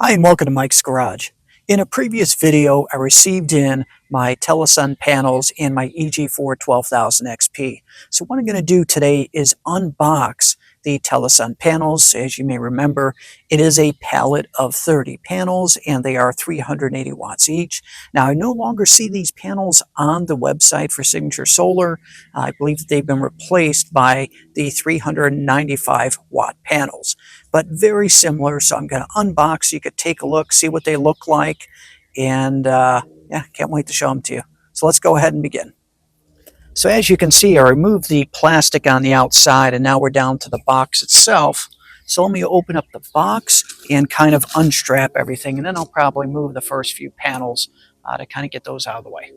Hi and welcome to Mike's Garage. In a previous video, I received in my Telesun panels and my EG4 12000 XP. So what I'm going to do today is unbox the Telesun panels. As you may remember, it is a pallet of 30 panels and they are 380 watts each. Now I no longer see these panels on the website for Signature Solar. I believe that they've been replaced by the 395 watt panels, but very similar. So I'm going to unbox so you could take a look, see what they look like, and yeah, can't wait to show them to you. So let's go ahead and begin. So as you can see, I removed the plastic on the outside and now we're down to the box itself. So let me open up the box and kind of unstrap everything, and then I'll probably move the first few panels to kind of get those out of the way.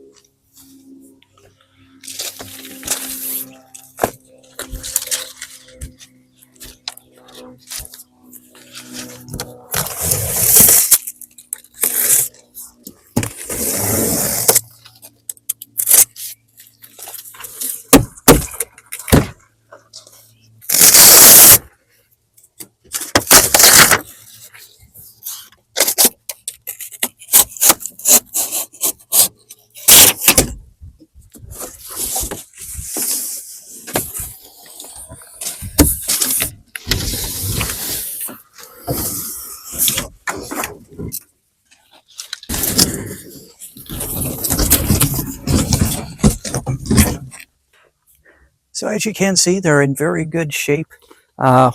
So as you can see, they're in very good shape.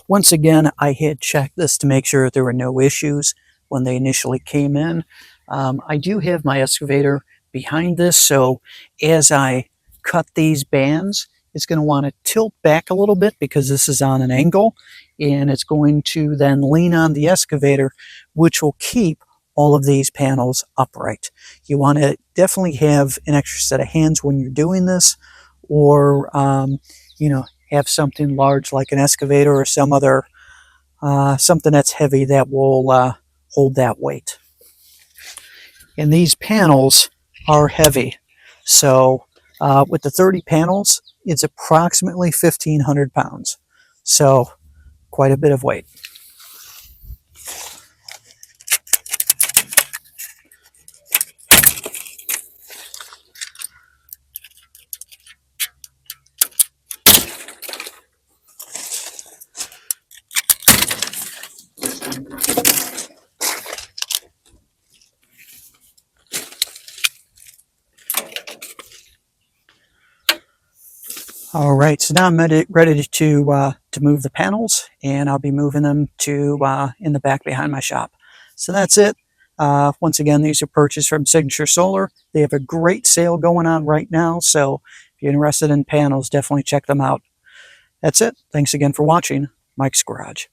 Once again, I had checked this to make sure there were no issues when they initially came in. I do have my excavator behind this, so as I cut these bands, it's going to want to tilt back a little bit because this is on an angle, and it's going to then lean on the excavator, which will keep all of these panels upright. You want to definitely have an extra set of hands when you're doing this, or have something large like an excavator or some other something that's heavy that will hold that weight. And these panels are heavy, so with the 30 panels, it's approximately 1,500 pounds, so quite a bit of weight. All right, so now I'm ready to move the panels, and I'll be moving them to in the back behind my shop. So that's it. Once again, these are purchased from Signature Solar. They have a great sale going on right now, so if you're interested in panels, definitely check them out. That's it. Thanks again for watching Mike's Garage.